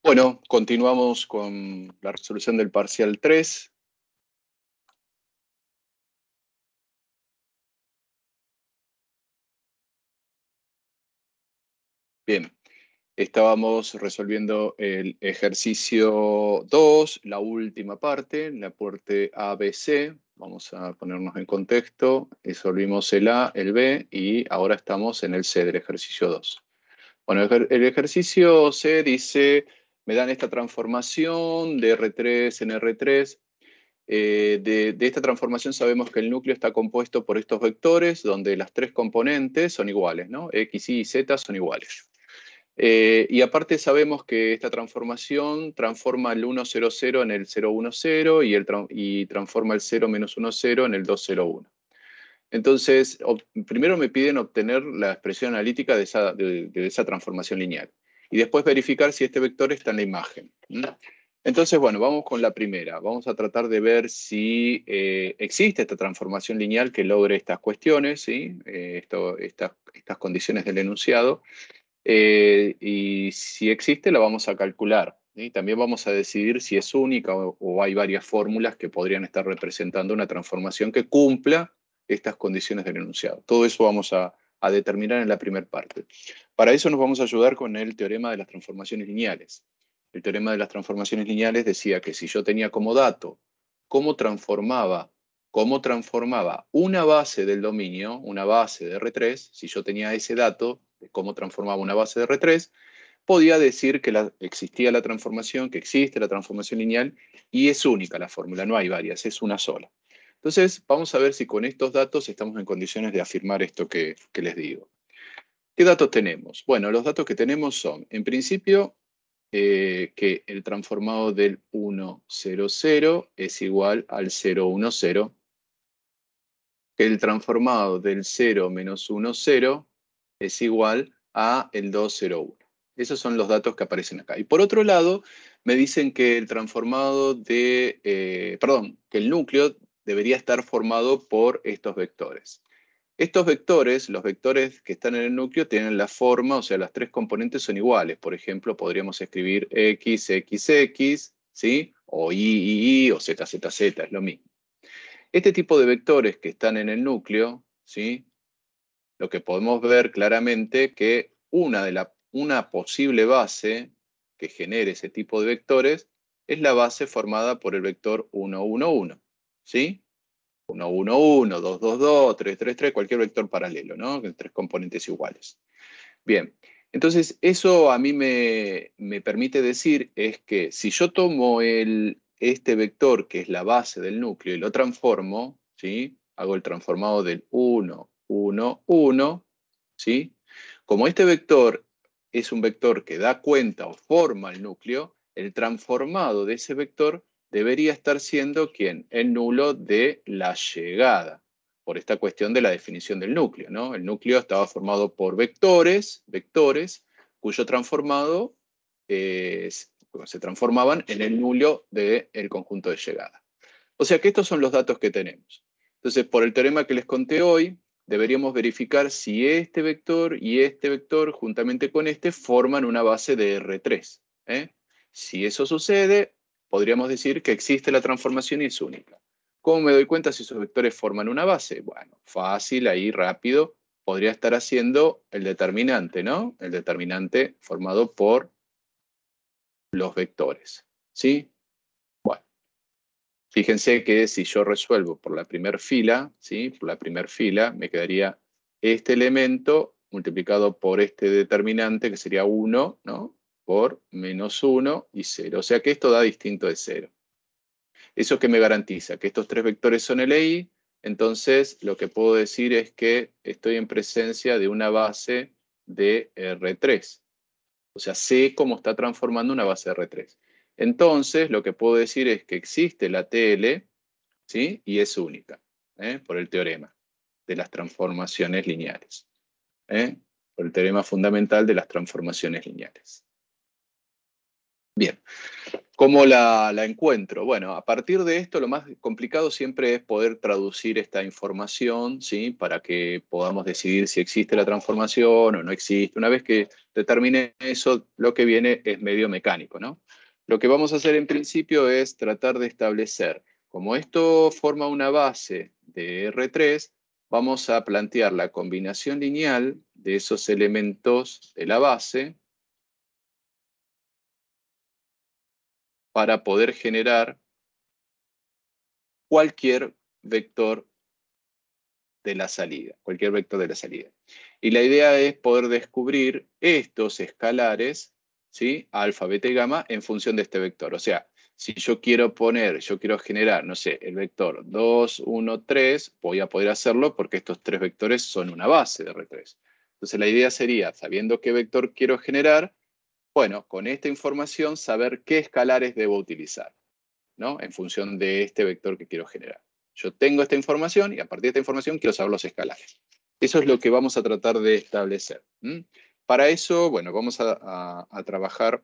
Bueno, continuamos con la resolución del parcial 3. Bien, estábamos resolviendo el ejercicio 2, la última parte, la parte ABC. Vamos a ponernos en contexto. Resolvimos el A, el B y ahora estamos en el C del ejercicio 2. Bueno, el ejercicio C dice, me dan esta transformación de R3 en R3. De esta transformación sabemos que el núcleo está compuesto por estos vectores, donde las tres componentes son iguales, ¿no? X, Y y Z son iguales. Y aparte sabemos que esta transformación transforma el 1, 0, 0 en el 0, 1, 0 y transforma el 0, menos 1, 0 en el 2, 0, 1. Entonces, primero me piden obtener la expresión analítica de esa transformación lineal. Y después verificar si este vector está en la imagen. Entonces, bueno, vamos con la primera. Vamos a tratar de ver si existe esta transformación lineal que logre estas cuestiones, ¿sí? Estas condiciones del enunciado. Y si existe, la vamos a calcular, ¿sí? También vamos a decidir si es única o hay varias fórmulas que podrían estar representando una transformación que cumpla estas condiciones del enunciado. Todo eso vamos a determinar en la primera parte. Para eso nos vamos a ayudar con el teorema de las transformaciones lineales. El teorema de las transformaciones lineales decía que si yo tenía como dato cómo transformaba una base del dominio, una base de R3, si yo tenía ese dato de cómo transformaba una base de R3, podía decir que existía la transformación, que existe la transformación lineal, y es única la fórmula, no hay varias, es una sola. Entonces, vamos a ver si con estos datos estamos en condiciones de afirmar esto que les digo. ¿Qué datos tenemos? Bueno, los datos que tenemos son, en principio, que el transformado del 1, 0, 0 es igual al 0, 1, 0, que el transformado del 0 menos 1, 0 es igual a el 2, 0, 1. Esos son los datos que aparecen acá. Y por otro lado, me dicen que el transformado que el núcleo debería estar formado por estos vectores. Estos vectores, los vectores que están en el núcleo, tienen la forma, o sea, las tres componentes son iguales. Por ejemplo, podríamos escribir X, X, X, ¿sí? O Y, o Z, Z, Z, es lo mismo. Este tipo de vectores que están en el núcleo, ¿sí? Lo que podemos ver claramente que una posible base que genere ese tipo de vectores es la base formada por el vector 1, 1, 1, ¿sí? 1, 1, 1, 2, 2, 2, 3, 3, 3, cualquier vector paralelo, ¿no? Tres componentes iguales. Bien, entonces eso a mí me permite decir es que si yo tomo este vector que es la base del núcleo y lo transformo, ¿sí? Hago el transformado del 1, 1, 1, ¿sí? Como este vector es un vector que da cuenta o forma el núcleo, el transformado de ese vector debería estar siendo, ¿quién? El nulo de la llegada, por esta cuestión de la definición del núcleo, ¿no? El núcleo estaba formado por vectores, cuyo transformado se transformaban en el nulo del conjunto de llegada. O sea que estos son los datos que tenemos. Entonces, por el teorema que les conté hoy, deberíamos verificar si este vector y este vector, juntamente con este, forman una base de R3. Si eso sucede, podríamos decir que existe la transformación y es única. ¿Cómo me doy cuenta si esos vectores forman una base? Bueno, fácil, ahí rápido, podría estar haciendo el determinante, ¿no? El determinante formado por los vectores, ¿sí? Bueno, fíjense que si yo resuelvo por la primera fila, ¿sí? Por la primera fila, me quedaría este elemento multiplicado por este determinante, que sería 1, ¿no? Por menos 1 y 0. O sea que esto da distinto de 0. ¿Eso qué me garantiza? Que estos tres vectores son LI, entonces lo que puedo decir es que estoy en presencia de una base de R3. O sea, sé cómo está transformando una base de R3. Entonces, lo que puedo decir es que existe la TL, ¿sí? Y es única, por el teorema de las transformaciones lineales. Por el teorema fundamental de las transformaciones lineales. Bien. ¿Cómo la encuentro? Bueno, a partir de esto, lo más complicado siempre es poder traducir esta información, ¿sí? Para que podamos decidir si existe la transformación o no existe. Una vez que determine eso, lo que viene es medio mecánico, ¿no? Lo que vamos a hacer en principio es tratar de establecer, como esto forma una base de R3, vamos a plantear la combinación lineal de esos elementos de la base para poder generar cualquier vector de la salida, cualquier vector de la salida. Y la idea es poder descubrir estos escalares, ¿sí? Alfa, beta y gamma, en función de este vector. O sea, si yo quiero generar, no sé, el vector 2, 1, 3, voy a poder hacerlo porque estos tres vectores son una base de R3. Entonces la idea sería, sabiendo qué vector quiero generar, bueno, con esta información saber qué escalares debo utilizar, ¿no? En función de este vector que quiero generar. Yo tengo esta información y a partir de esta información quiero saber los escalares. Eso es lo que vamos a tratar de establecer. Para eso, bueno, vamos a trabajar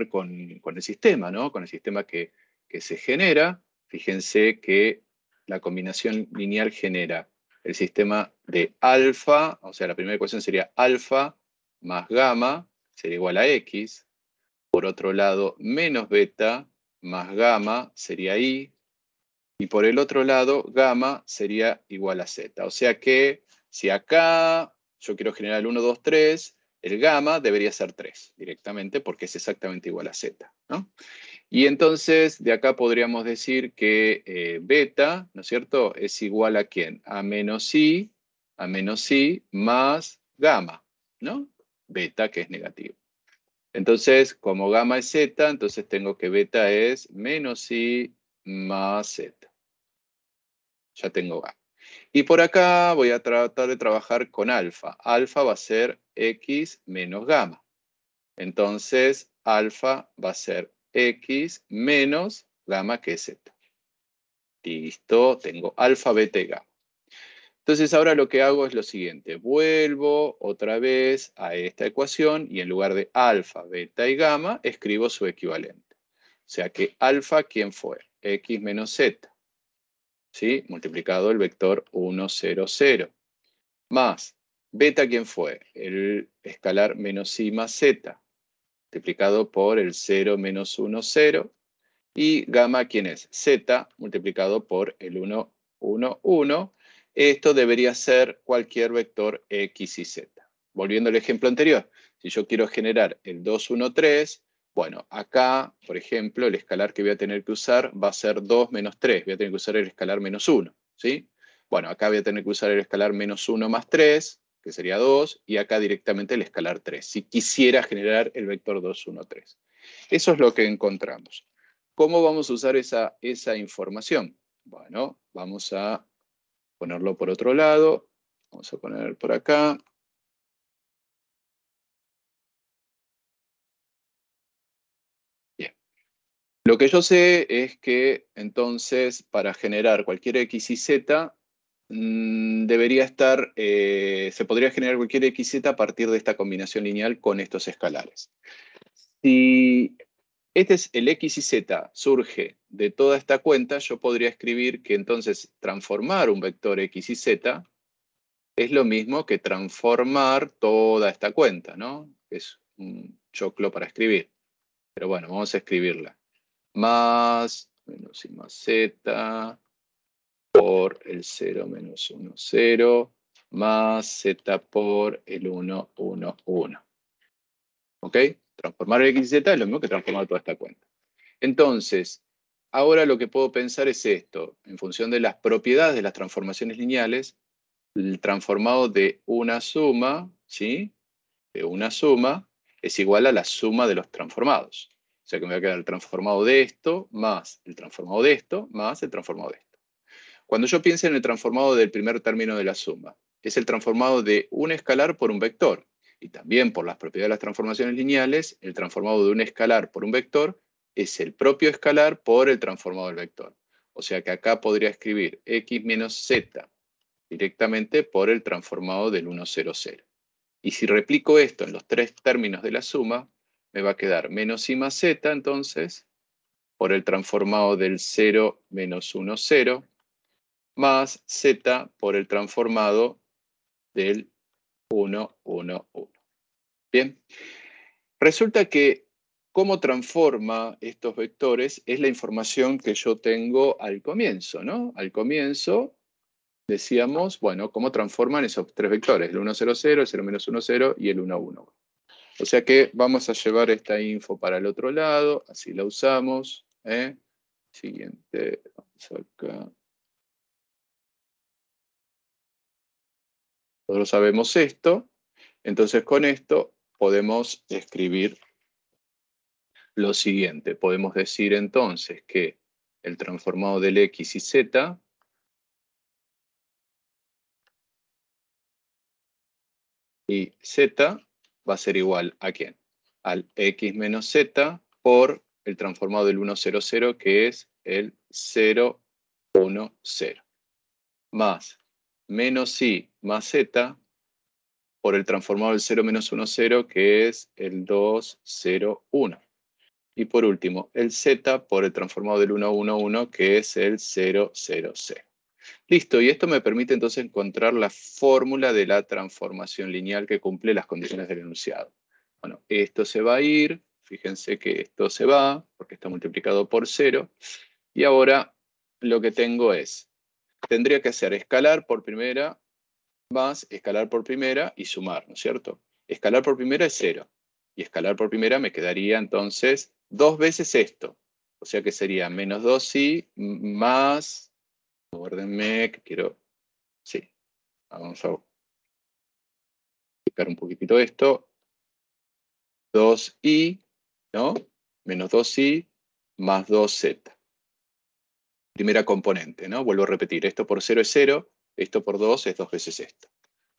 con el sistema, ¿no? Con el sistema que se genera. Fíjense que la combinación lineal genera el sistema de alfa, o sea, la primera ecuación sería alfa más gamma, sería igual a x. Por otro lado, menos beta más gamma sería I. Y por el otro lado, gamma sería igual a Z. O sea que si acá yo quiero generar el 1, 2, 3, el gamma debería ser 3 directamente porque es exactamente igual a Z, ¿no? Y entonces de acá podríamos decir que beta, ¿no es cierto?, es igual a ¿quién? A menos I más gamma, ¿no? Beta, que es negativo. Entonces, como gamma es Z, entonces tengo que beta es menos I más Z. Ya tengo gamma. Y por acá voy a tratar de trabajar con alfa. Alfa va a ser X menos gamma. Entonces, alfa va a ser X menos gamma, que es Z. Listo, tengo alfa, beta y gamma. Entonces ahora lo que hago es lo siguiente. Vuelvo otra vez a esta ecuación y en lugar de alfa, beta y gamma, escribo su equivalente. O sea que alfa, ¿quién fue? X menos Z. ¿Sí? Multiplicado el vector 1, 0, 0. Más beta, ¿quién fue? El escalar menos I más Z. Multiplicado por el 0 menos 1, 0. Y gamma, ¿quién es? Z multiplicado por el 1, 1, 1. Esto debería ser cualquier vector X y Z. Volviendo al ejemplo anterior, si yo quiero generar el 2, 1, 3, bueno, acá, por ejemplo, el escalar que voy a tener que usar va a ser 2 menos 3. Voy a tener que usar el escalar menos 1, ¿sí? Bueno, acá voy a tener que usar el escalar menos 1 más 3, que sería 2, y acá directamente el escalar 3, si quisiera generar el vector 2, 1, 3. Eso es lo que encontramos. ¿Cómo vamos a usar esa información? Bueno, vamos a ponerlo por otro lado. Vamos a poner por acá. Bien. Lo que yo sé es que entonces para generar cualquier X y Z debería estar, se podría generar cualquier X y Z a partir de esta combinación lineal con estos escalares. Si este es el X y Z surge de toda esta cuenta, yo podría escribir que entonces transformar un vector X y Z es lo mismo que transformar toda esta cuenta, ¿no? Es un choclo para escribir. Pero bueno, vamos a escribirla. Más menos I más Z por el 0 menos 1, 0 más Z por el 1, 1, 1. ¿Ok? Transformar el X y Z es lo mismo que transformar toda esta cuenta. Entonces, ahora lo que puedo pensar es esto. En función de las propiedades de las transformaciones lineales, el transformado de una suma, ¿sí? De una suma es igual a la suma de los transformados. O sea que me va a quedar el transformado de esto más el transformado de esto más el transformado de esto. Cuando yo pienso en el transformado del primer término de la suma, es el transformado de un escalar por un vector. Y también por las propiedades de las transformaciones lineales, el transformado de un escalar por un vector es el propio escalar por el transformado del vector. O sea que acá podría escribir x menos z directamente por el transformado del 1, 0, 0. Y si replico esto en los tres términos de la suma, me va a quedar menos i más z, entonces, por el transformado del 0 menos 1, 0, más z por el transformado del 1, 1, 1. Bien. Resulta que cómo transforma estos vectores es la información que yo tengo al comienzo, ¿no? Al comienzo decíamos, bueno, cómo transforman esos tres vectores, el 1, 0, 0, el 0, menos 1, 0 y el 1, 1, 1. O sea que vamos a llevar esta info para el otro lado, así la usamos. Siguiente, vamos acá. Nosotros sabemos esto, entonces con esto podemos escribir lo siguiente. Podemos decir entonces que el transformado del x y z y z va a ser igual ¿a quién? Al x menos z por el transformado del 1, 0, 0, que es el 0, 1, 0. Más menos i más z por el transformado del 0, menos 1, 0, que es el 2, 0, 1. Y por último, el z por el transformado del 1, 1, 1, que es el 0, 0, 0. Listo, y esto me permite entonces encontrar la fórmula de la transformación lineal que cumple las condiciones del enunciado. Bueno, esto se va a ir, fíjense que esto se va, porque está multiplicado por 0, y ahora lo que tengo es, tendría que hacer escalar por primera más escalar por primera y sumar, ¿no es cierto? Escalar por primera es 0, y escalar por primera me quedaría entonces 2 veces esto, o sea que sería menos 2i más, aguárdenme que quiero. Sí, vamos a explicar un poquitito esto. 2i, ¿no? Menos 2i más 2z. Primera componente, ¿no? Vuelvo a repetir, esto por 0 es 0, esto por 2 es 2 veces esto.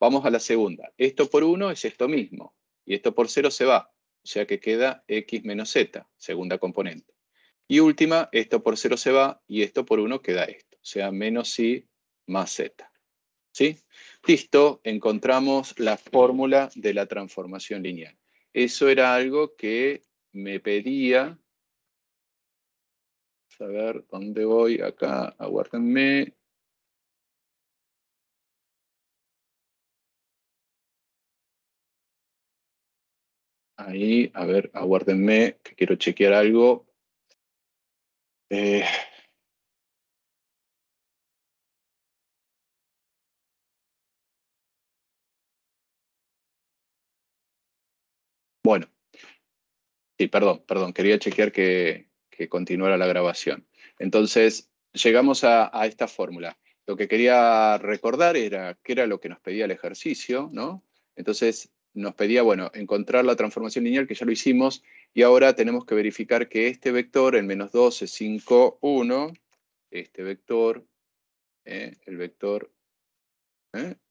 Vamos a la segunda. Esto por 1 es esto mismo, y esto por 0 se va, o sea que queda x menos z, segunda componente. Y última, esto por 0 se va, y esto por 1 queda esto, o sea, menos i más z. ¿Sí? Listo, encontramos la fórmula de la transformación lineal. Eso era algo que me pedía. A ver, ¿dónde voy? Acá, aguárdenme. Ahí, a ver, aguárdenme, que quiero chequear algo. Bueno, sí, perdón, quería chequear que continuara la grabación. Entonces, llegamos a esta fórmula. Lo que quería recordar era qué era lo que nos pedía el ejercicio, ¿no? Entonces, nos pedía, bueno, encontrar la transformación lineal, que ya lo hicimos, y ahora tenemos que verificar que este vector, el menos 12, 5, 1, este vector, el vector,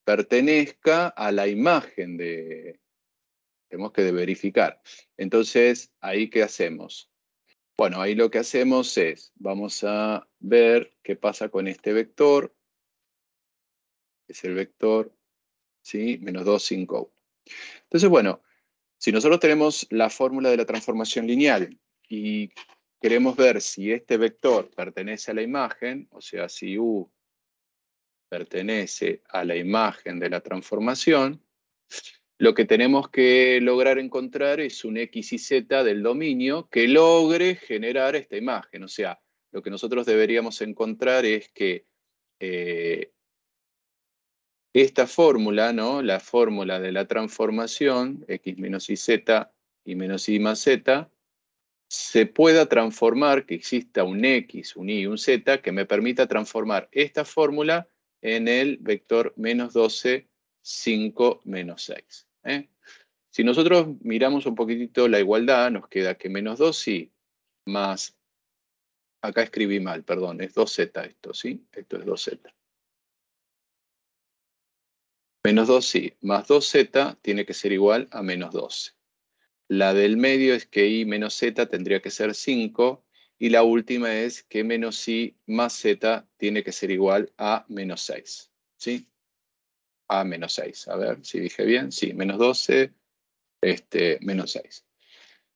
pertenezca a la imagen de. Tenemos que verificar. Entonces, ¿ahí qué hacemos? Bueno, ahí lo que hacemos es, vamos a ver qué pasa con este vector, que es el vector, ¿sí? Menos 2, 5, 1. Entonces, bueno, si nosotros tenemos la fórmula de la transformación lineal y queremos ver si este vector pertenece a la imagen, o sea, si U pertenece a la imagen de la transformación, lo que tenemos que lograr encontrar es un x y z del dominio que logre generar esta imagen. O sea, lo que nosotros deberíamos encontrar es que esta fórmula, ¿no? La fórmula de la transformación, x menos y z y menos y más z, se pueda transformar, que exista un x, un y y un z, que me permita transformar esta fórmula en el vector menos 12, 5, menos 6. Si nosotros miramos un poquitito la igualdad, nos queda que menos 2i más, acá escribí mal, perdón, es 2z esto, ¿sí? Esto es 2z. Menos 2i más 2z tiene que ser igual a menos 12. La del medio es que i menos z tendría que ser 5, y la última es que menos i más z tiene que ser igual a menos 6, ¿sí? A menos 6, a ver si dije bien, sí, menos 12, menos 6.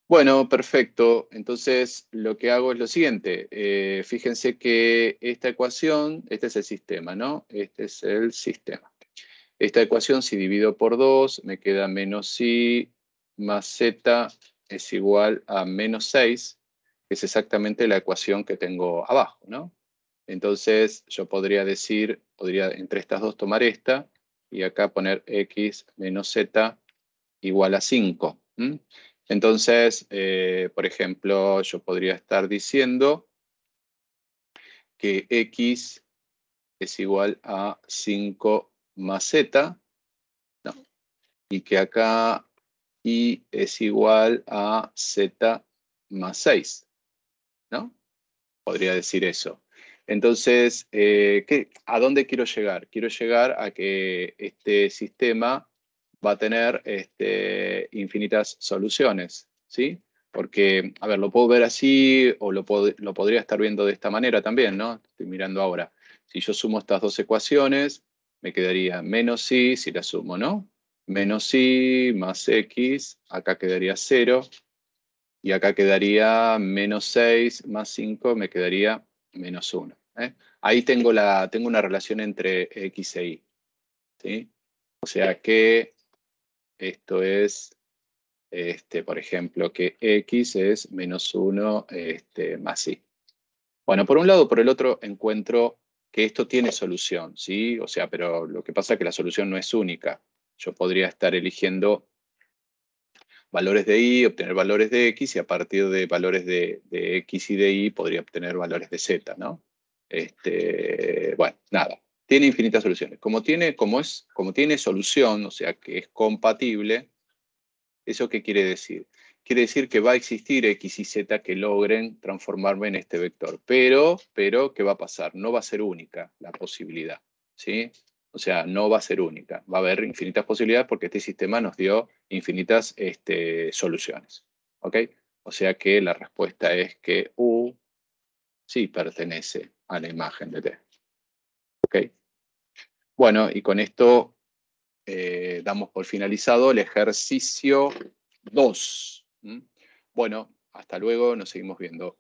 Bueno, perfecto. Entonces, lo que hago es lo siguiente. Fíjense que esta ecuación, este es el sistema, ¿no? Este es el sistema. Esta ecuación, si divido por 2, me queda menos i más z es igual a menos 6, que es exactamente la ecuación que tengo abajo, ¿no? Entonces, yo podría decir, podría entre estas dos tomar esta, y acá poner x menos z igual a 5. Entonces, por ejemplo, yo podría estar diciendo que x es igual a 5 más z, ¿no? Y que acá y es igual a z más 6, ¿no? Podría decir eso. Entonces, ¿a dónde quiero llegar? Quiero llegar a que este sistema va a tener infinitas soluciones, ¿sí? Porque, a ver, lo puedo ver así o lo podría estar viendo de esta manera también, ¿no? Estoy mirando ahora. Si yo sumo estas dos ecuaciones, me quedaría menos i, si la sumo, ¿no? Menos i más x, acá quedaría 0, y acá quedaría menos 6 más 5, me quedaría menos 1. Ahí tengo una relación entre x e y, ¿sí? O sea que esto es, por ejemplo, que x es menos 1 más y. Bueno, por un lado, por el otro, encuentro que esto tiene solución, ¿sí? O sea, pero lo que pasa es que la solución no es única. Yo podría estar eligiendo valores de y, obtener valores de x, y a partir de valores de x y de y podría obtener valores de z, ¿no? Bueno, nada. Tiene infinitas soluciones. Como tiene solución, o sea que es compatible, ¿eso qué quiere decir? Quiere decir que va a existir x y z que logren transformarme en este vector. Pero, ¿qué va a pasar? No va a ser única la posibilidad, ¿sí? O sea, no va a ser única. Va a haber infinitas posibilidades porque este sistema nos dio infinitas soluciones, ¿ok? O sea que la respuesta es que U sí pertenece a la imagen de T, ¿ok? Bueno, y con esto damos por finalizado el ejercicio 2. Bueno, hasta luego, nos seguimos viendo.